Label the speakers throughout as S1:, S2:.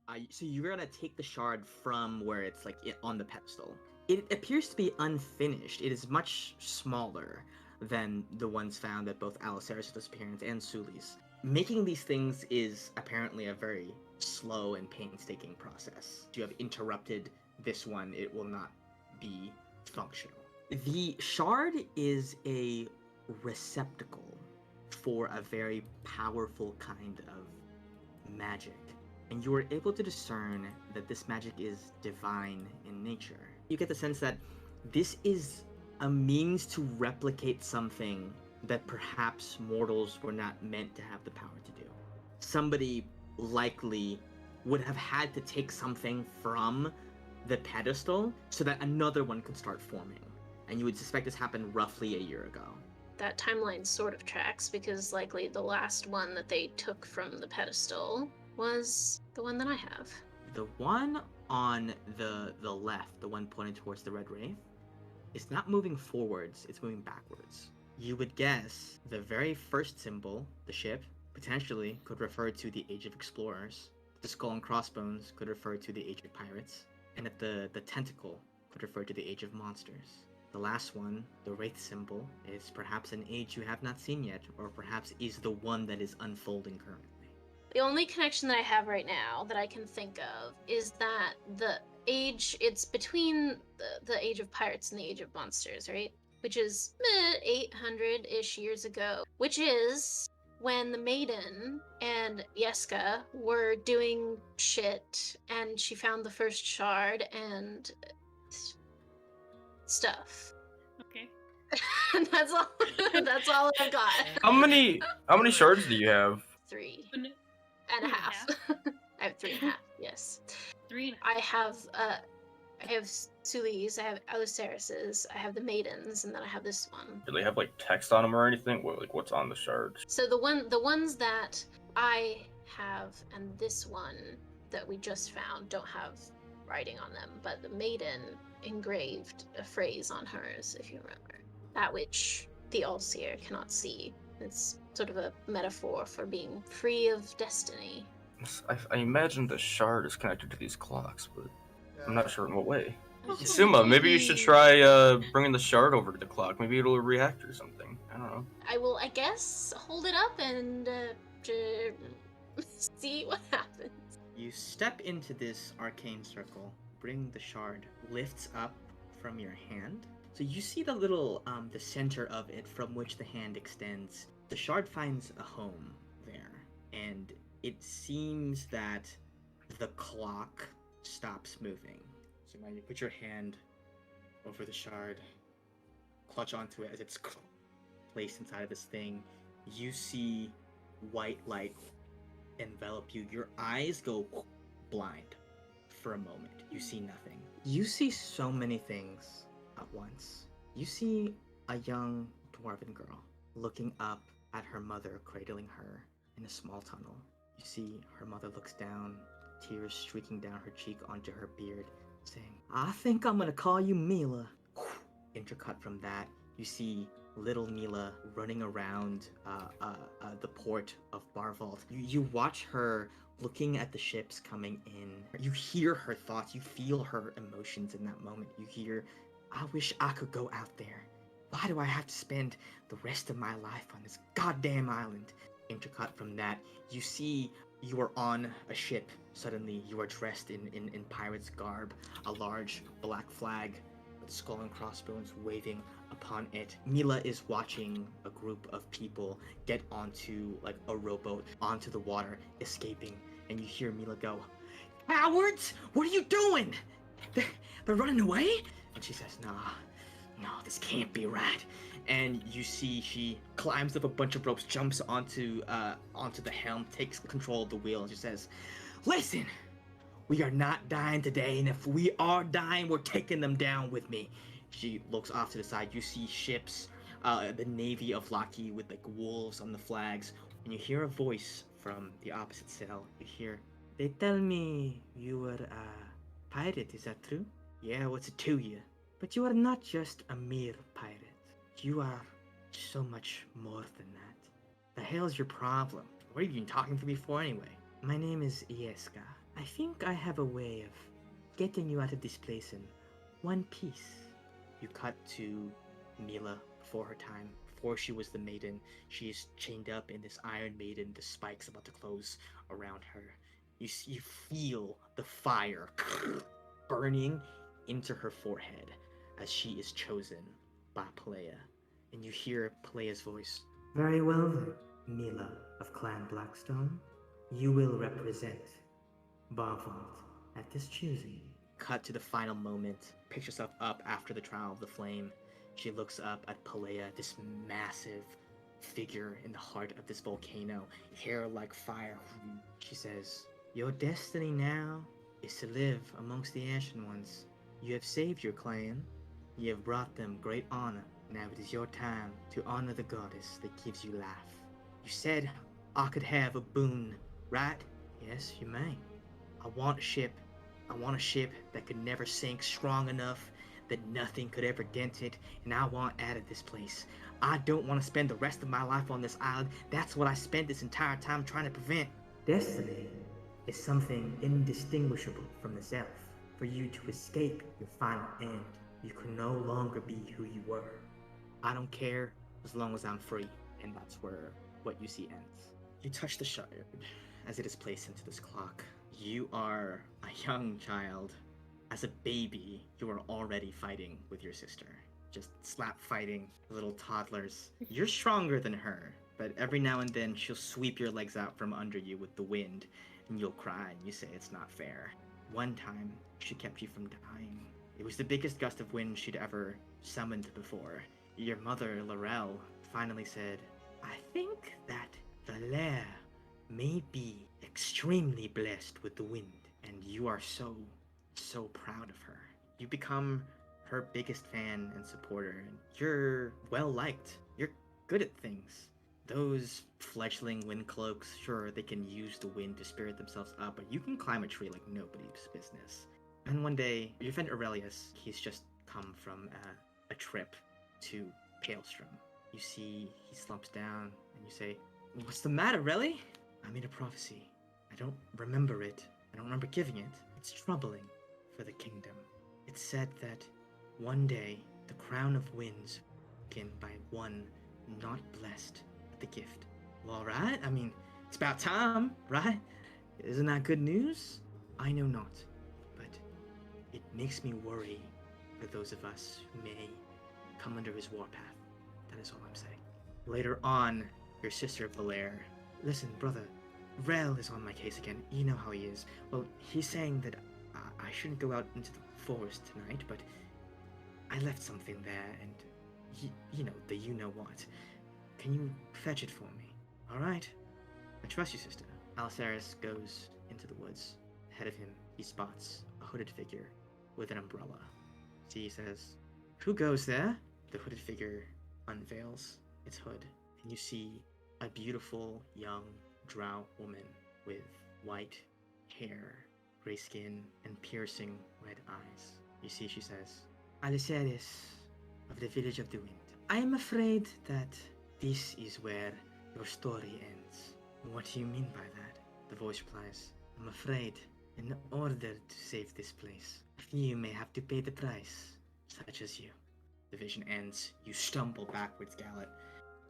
S1: So you're gonna take the shard from where it's like on the pedestal. It appears to be unfinished. It is much smaller than the ones found at both Aliceris' disappearance and Suli's. Making these things is apparently a very slow and painstaking process. If you have interrupted this one, it will not be functional. The shard is a receptacle for a very powerful kind of magic, and you are able to discern that this magic is divine in nature. You get the sense that this is a means to replicate something that perhaps mortals were not meant to have the power to do. Somebody likely would have had to take something from the pedestal so that another one could start forming. And you would suspect this happened roughly a year ago.
S2: That timeline sort of tracks, because likely the last one that they took from the pedestal was the one that I have.
S1: The one on the left, the one pointing towards the red wraith, is not moving forwards, it's moving backwards. You would guess the very first symbol, the ship, potentially could refer to the Age of Explorers. The skull and crossbones could refer to the Age of Pirates. And that the tentacle could refer to the Age of Monsters. The last one, the wraith symbol, is perhaps an age you have not seen yet, or perhaps is the one that is unfolding currently.
S2: The only connection that I have right now that I can think of is that the age, it's between the Age of Pirates and the Age of Monsters, right? Which is 800-ish years ago, which is when the maiden and Yeska were doing shit, and she found the first shard and stuff.
S3: Okay.
S2: That's all. That's all I've got.
S4: How many shards do you have?
S2: 3
S3: And
S2: and a half. I have 3.5. Yes.
S3: 3.5.
S2: I have Suli's, I have Aliceris's, I have the maidens, and then I have this one.
S4: Do they have like text on them or anything? What's on the shards?
S2: So the ones that I have and this one that we just found don't have writing on them, but the maiden engraved a phrase on hers, if you remember. That which the All-Seer cannot see. It's sort of a metaphor for being free of destiny.
S4: I imagine the shard is connected to these clocks, but I'm not sure in what way.
S2: Oh,
S4: Suma, maybe you should
S2: maybe-
S4: try bringing the shard over to the clock. Maybe it'll react or something. I don't know.
S2: I will, I guess, hold it up and see what happens.
S1: You step into this arcane circle, bring the shard, lifts up from your hand. So you see the little, the center of it from which the hand extends. The shard finds a home there, and it seems that the clock stops moving. So now you put your hand over the shard, clutch onto it as it's placed inside of this thing. You see white light envelop you. Your eyes go blind for a moment. You see nothing. You see so many things at once. You see a young dwarven girl looking up at her mother cradling her in a small tunnel. You see her mother looks down, tears streaking down her cheek onto her beard, saying, "I think I'm gonna call you Mila." Intercut from that, you see little Mila running around the port of Barvault. You watch her looking at the ships coming in. You hear her thoughts. You feel her emotions in that moment. You hear, "I wish I could go out there. Why do I have to spend the rest of my life on this goddamn island?" Intercut from that, you see you are on a ship. Suddenly, you are dressed in pirate's garb, a large black flag with skull and crossbones waving upon it. Mila is watching a group of people get onto like a rowboat onto the water, escaping, and you hear Mila go, "Cowards! What are you doing? They're running away?" And she says, no, this can't be right." And you see she climbs up a bunch of ropes, jumps onto the helm, takes control of the wheel, and she says, "Listen, we are not dying today, and if we are dying, we're taking them down with me." She looks off to the side. You see ships, the Navy of Lockheed with like wolves on the flags, and you hear a voice from the opposite cell. You hear, "They tell me you were a pirate, is that true?" "Yeah, what's it to you?" "But you are not just a mere pirate. You are so much more than that. The hell's your problem? What have you been talking to me for anyway?" "My name is Ieska. I think I have a way of getting you out of this place in one piece. You cut to Mila before her time. Before she was the maiden, she is chained up in this Iron Maiden, the spikes about to close around her. You feel the fire burning into her forehead as she is chosen by Pelea. And you hear Pelea's voice. Very well then, Mila of Clan Blackstone. You will represent Barvalt at this choosing. Cut to the final moment. Picks herself up after the trial of the flame. She looks up at Pelea, this massive figure in the heart of this volcano, hair like fire. She says, "Your destiny now is to live amongst the Ancient Ones. You have saved your clan. You have brought them great honor. Now it is your time to honor the goddess that gives you life. You said I could have a boon, right? Yes, you may. I want a ship. I want a ship that could never sink, strong enough that nothing could ever dent it, and I want out of this place. I don't want to spend the rest of my life on this island. That's what I spent this entire time trying to prevent." Destiny is something indistinguishable from the self. For you to escape your final end, you can no longer be who you were. I don't care as long as I'm free, and that's where what you see ends. You touch the shard as it is placed into this clock. You are a young child. As a baby, you are already fighting with your sister. Just slap fighting, little toddlers. You're stronger than her, but every now and then she'll sweep your legs out from under you with the wind, and you'll cry and you say it's not fair. One time, she kept you from dying. It was the biggest gust of wind she'd ever summoned before. Your mother, Laurel, finally said, "I think that Valere may be extremely blessed with the wind," and you are so proud of her. You become her biggest fan and supporter, and you're well liked. You're good at things. Those fledgling wind cloaks, sure, they can use the wind to spirit themselves up, but you can climb a tree like nobody's business. And one day, your friend Aurelius, he's just come from a trip to Palestrom. You see, he slumps down, and you say, "What's the matter, Relly?" "I made a prophecy. I don't remember it. I don't remember giving it. It's troubling for the kingdom. It said that one day the crown of winds taken by one not blessed with the gift." Well, alright, I mean, it's about time, right? Isn't that good news? I know not, but it makes me worry for those of us who may come under his warpath. That is all I'm saying. Later on, your sister Valere, "Listen, brother, Rel is on my case again. You know how he is. Well, he's saying that I shouldn't go out into the forest tonight, but I left something there, and you know what. Can you fetch it for me?" "Alright. I trust you, sister." Alisaris goes into the woods. Ahead of him, he spots a hooded figure with an umbrella. So he says, "Who goes there?" The hooded figure unveils its hood, and you see a beautiful young drow woman with white hair, gray skin, and piercing red eyes. You see, she says, "Alisaris of the Village of the Wind, I am afraid that this is where your story ends." "What do you mean by that?" The voice replies, "I'm afraid in order to save this place, you may have to pay the price, such as you." The vision ends. You stumble backwards, Gallet.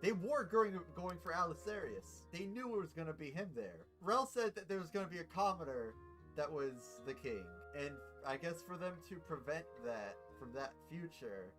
S3: They were going for Alisarius. They knew it was going to be him there. Rel said that there was going to be a commoner that was the king. And I guess for them to prevent that from that future,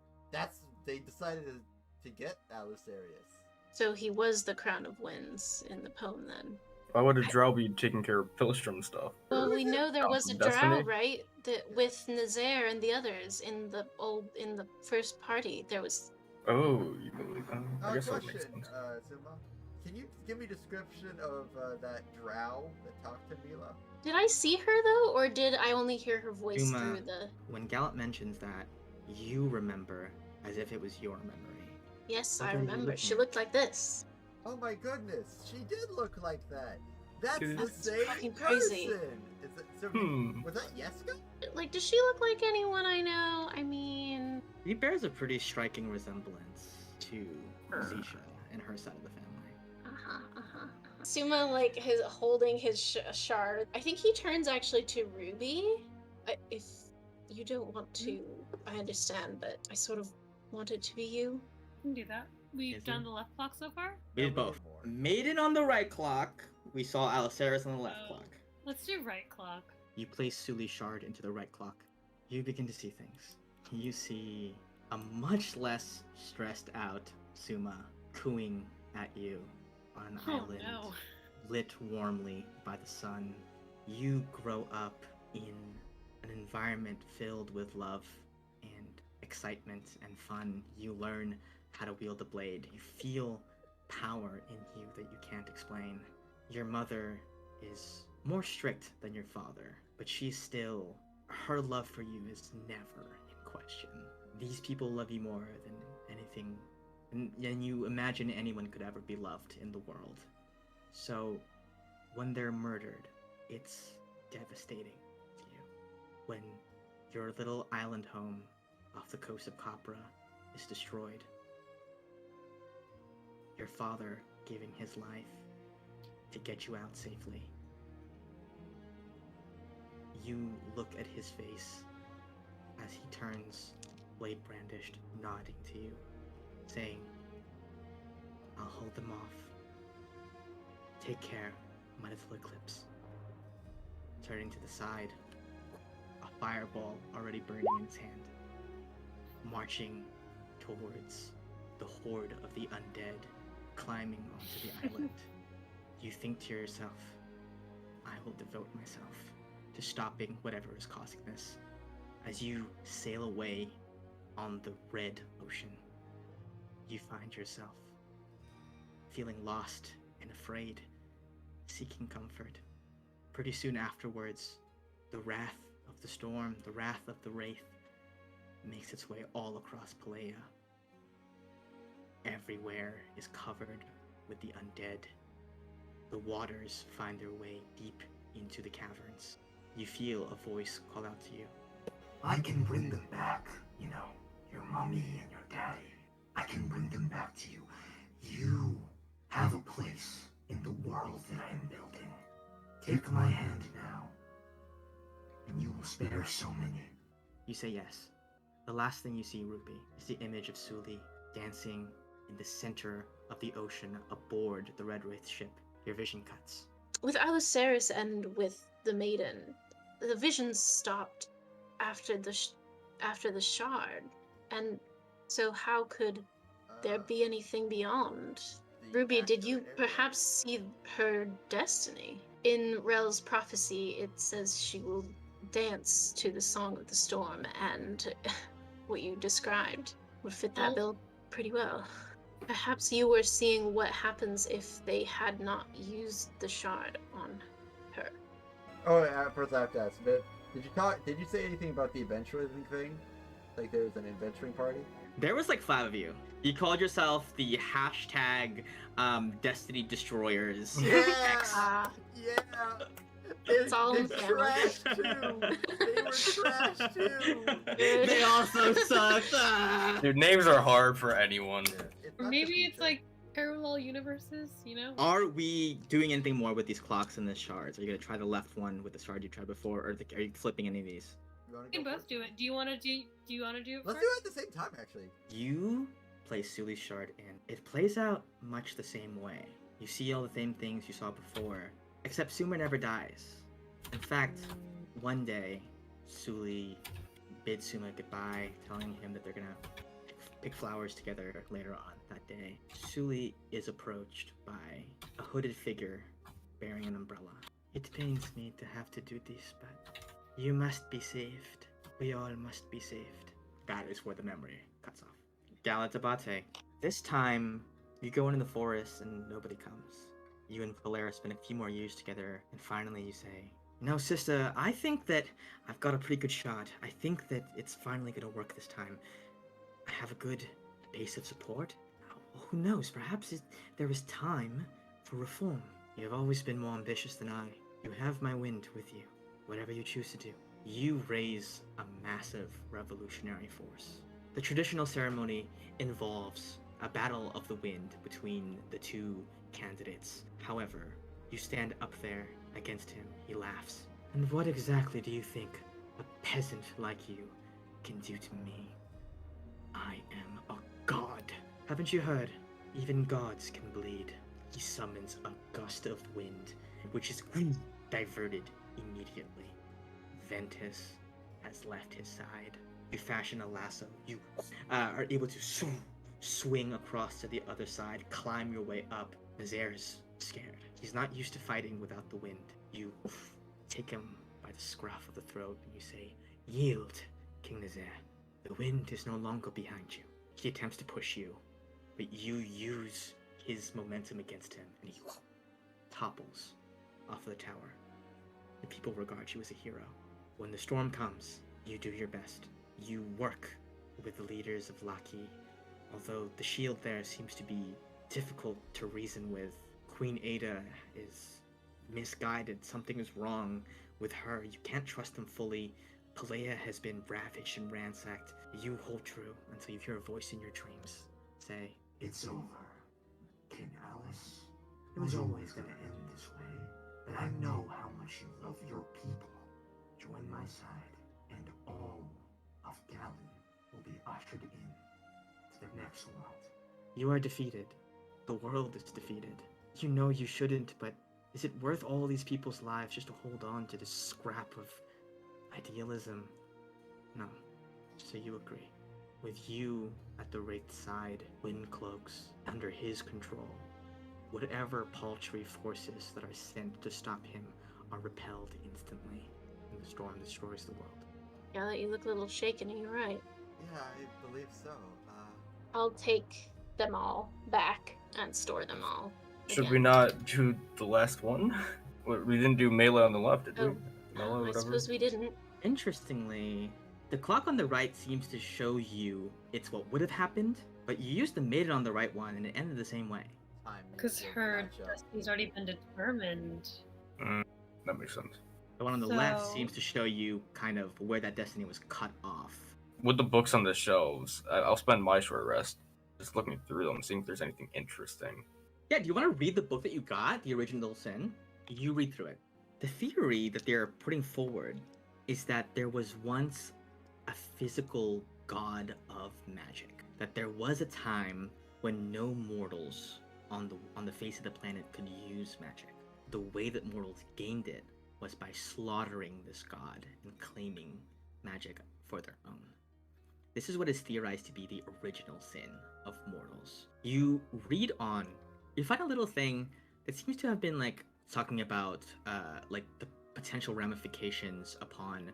S3: they decided to get Alisarius.
S2: So he was the Crown of Winds in the poem then.
S4: Why would a drow be taking care of Pilstrom stuff?
S2: Well, we know there was a
S4: Destiny?
S2: drow, right? That with Nazaire and the others in the first party, there was.
S4: Oh, you believe that? I guess that makes
S3: Question,
S4: sense.
S3: Zuma. Can you give me a description of that drow that talked to Mila?
S2: Did I see her though, or did I only hear her voice
S1: Zuma,
S2: through the?
S1: when Gallet mentions that, you remember as if it was your memory.
S2: Yes,
S1: What
S2: I
S1: are you
S2: remember.
S1: looking
S2: She
S1: at?
S2: looked like this.
S3: Oh my goodness, she did look like that. That's the
S2: That's
S3: same
S2: fucking crazy.
S3: person. Is it, so Was that Yeska?
S2: Like, does she look like anyone I know? I mean,
S1: He bears a pretty striking resemblance to
S4: Sure.
S1: Zisha and her side of the family.
S2: Suma, like, his holding his shard. I think he turns actually to Ruby. If you don't want to, I understand, but I sort of want it to be you.
S5: Can do that. We've
S1: Is
S5: done
S1: it?
S5: the left clock so far.
S1: We did
S3: No, we
S1: both.
S3: did more.
S1: Maiden on the right clock. We saw Aliceris on the left
S5: Oh.
S1: clock.
S5: Let's do right clock.
S1: You place Suli's shard into the right clock. You begin to see things. You see a much less stressed out Suma cooing at you on an island,
S5: no.
S1: lit warmly by the sun. You grow up in an environment filled with love and excitement and fun. You learn how to wield the blade. You feel power in you that you can't explain. Your mother is more strict than your father, but she's still, her love for you is never in question. These people love you more than anything, and you imagine anyone could ever be loved in the world. So, when they're murdered, it's devastating to you. When your little island home off the coast of Capra is destroyed, your father giving his life to get you out safely. You look at his face as he turns, blade brandished, nodding to you, saying, "I'll hold them off. Take care, my little eclipse." Turning to the side, a fireball already burning in his hand, marching towards the horde of the undead climbing onto the island. You think to yourself, I will devote myself to stopping whatever is causing this. As you sail away on the red ocean, you find yourself feeling lost and afraid, seeking comfort. Pretty soon afterwards, the wrath of the storm, the wrath of the wraith, makes its way all across Palea. Everywhere is covered with the undead. The waters find their way deep into the caverns. You feel a voice call out to you.
S6: I can bring them back, you know, your mommy and your daddy. I can bring them back to you. You have a place in the world that I am building. Take my hand now, and you will spare so many.
S1: You say yes. The last thing you see, Ruby, is the image of Suli dancing in the center of the ocean aboard the Red Wraith ship. Your vision cuts.
S2: With Aliceris and with the maiden, the vision stopped after the shard, and so how could there be anything beyond?
S3: The
S2: Ruby, did
S3: actor
S2: you
S3: area.
S2: perhaps see her destiny? In Rel's prophecy, it says she will dance to the Song of the Storm, and what you described would fit that
S5: Oh.
S2: bill pretty well. Perhaps you were seeing what happens if they had not used the shard on her.
S3: Oh, first I have to ask, but did you say anything about the adventuring thing? Like there was an adventuring party?
S1: There was like 5 of you. You called yourself the hashtag Destiny Destroyers.
S3: Yeah!
S1: X.
S3: Yeah!
S2: It's all
S3: they
S2: in family.
S3: trashed too! They were trashed too!
S1: They also suck. Ah.
S4: Dude, names are hard for anyone.
S3: It's
S5: Or
S3: not
S5: maybe
S3: the
S5: it's
S3: future.
S5: like parallel universes, you know?
S1: Are we doing anything more with these clocks and the shards? Are you gonna try the left one with the shard you tried before, or are you flipping any of these?
S3: You wanna
S5: We can
S3: go
S5: both
S3: first?
S5: do it. Do you want to do it
S3: Let's
S5: first?
S3: do it at the same time, actually.
S1: You place Suli's shard in. It plays out much the same way. You see all the same things you saw before, except Sumer never dies. In fact, one day, Suli bids Suma goodbye, telling him that they're gonna pick flowers together later on that day. Suli is approached by a hooded figure bearing an umbrella. It pains me to have to do this, but you must be saved. We all must be saved. That is where the memory cuts off. Galatabate. This time, you go into the forest and nobody comes. You and Valera spend a few more years together, and finally you say, "No, sister, I think that I've got a pretty good shot. I think that it's finally gonna work this time. I have a good base of support. Who knows, perhaps there is time for reform. You have always been more ambitious than I. You have my wind with you, whatever you choose to do." You raise a massive revolutionary force. The traditional ceremony involves a battle of the wind between the two candidates. However, you stand up there against him. He laughs. And what exactly do you think a peasant like you can do to me? I am a god. Haven't you heard? Even gods can bleed. He summons a gust of wind, which is diverted immediately. Ventus has left his side. You fashion a lasso. You are able to swing across to the other side, climb your way up. Nazaire is scared. He's not used to fighting without the wind. You take him by the scruff of the throat and you say, "Yield, King Nazaire. The wind is no longer behind you." He attempts to push you, but you use his momentum against him, and he topples off of the tower. The people regard you as a hero. When the storm comes, you do your best. You work with the leaders of Laki, although the shield there seems to be difficult to reason with. Queen Ada is misguided. Something is wrong with her. You can't trust them fully. Palea has been ravaged and ransacked. You hold true until you hear a voice in your dreams say,
S6: It's over, King Alice. It was always going to end this way, but I know how much you love your people. Join my side, and all of Gallon will be ushered in to the next world.
S1: "You are defeated. The world is defeated. You know you shouldn't, but is it worth all these people's lives just to hold on to this scrap of idealism?" No. So you agree. With you at the Wraith's side, Wind Cloaks, under his control, whatever paltry forces that are sent to stop him are repelled instantly, and the storm destroys the world.
S2: Yeah, you look a little shaken, and you're right.
S3: Yeah, I believe so.
S2: I'll take them all back and store them all.
S4: Should
S2: again.
S4: we not do the last one? We didn't do melee on the left, did we?
S2: Oh,
S4: Melee,
S2: I
S4: whatever.
S2: suppose we didn't.
S1: Interestingly, the clock on the right seems to show you it's what would have happened, but you used the maiden on the right one and it ended the same way.
S3: Time
S5: Because
S3: will
S5: her
S3: match up.
S5: destiny's already been determined.
S4: That makes sense.
S1: The one on the left
S5: So-
S1: seems to show you kind of where that destiny was cut off.
S4: With the books on the shelves, I'll spend my short rest just looking through them, seeing if there's anything interesting.
S1: Yeah, do you want to read the book that you got, The Original Sin? You read through it. The theory that they're putting forward is that there was once a physical god of magic. That there was a time when no mortals on the face of the planet could use magic. The way that mortals gained it was by slaughtering this god and claiming magic for their own. This is what is theorized to be the original sin of mortals. You read on, you find a little thing that seems to have been like talking about like the potential ramifications upon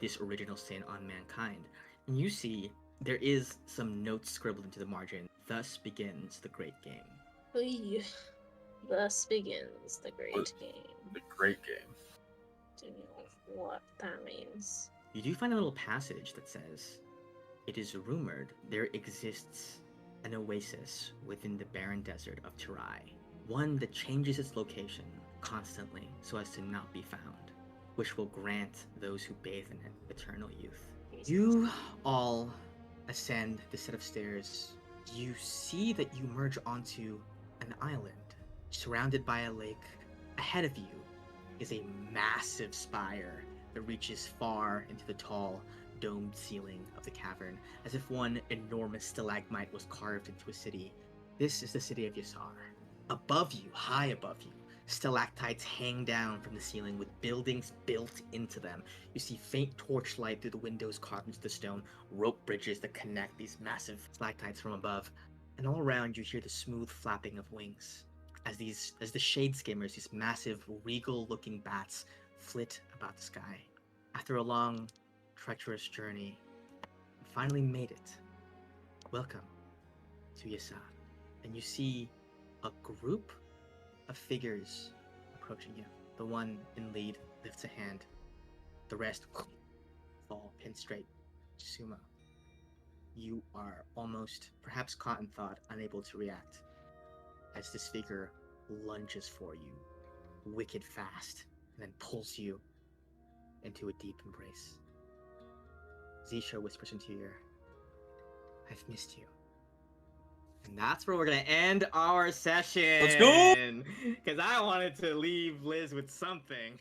S1: this original sin on mankind. And you see there is some notes scribbled into the margin. Thus begins the great game.
S2: Oy. Thus begins the great game.
S4: The great game.
S2: Do you know what that means?
S1: You do find a little passage that says, "It is rumored there exists an oasis within the barren desert of Tirai, one that changes its location constantly so as to not be found, which will grant those who bathe in it eternal youth." You all ascend the set of stairs. You see that you merge onto an island surrounded by a lake. Ahead of you is a massive spire that reaches far into the tall, domed ceiling of the cavern, as if one enormous stalagmite was carved into a city. This is the city of Yasar. Above you, high above you, stalactites hang down from the ceiling with buildings built into them. You see faint torchlight through the windows carved into the stone, rope bridges that connect these massive stalactites from above, and all around you hear the smooth flapping of wings as the shade skimmers, these massive, regal-looking bats, flit about the sky. After a long, treacherous journey, you finally made it. Welcome to Yasar. And you see a group of figures approaching you. The one in lead lifts a hand. The rest fall pin straight. Sumo. You are almost, perhaps caught in thought, unable to react, as this figure lunges for you, wicked fast, and then pulls you into a deep embrace. Zisha whispers into your ear, "I've missed you. And that's where we're gonna end our session.
S4: Let's go!
S1: Because I wanted to leave Liz with something.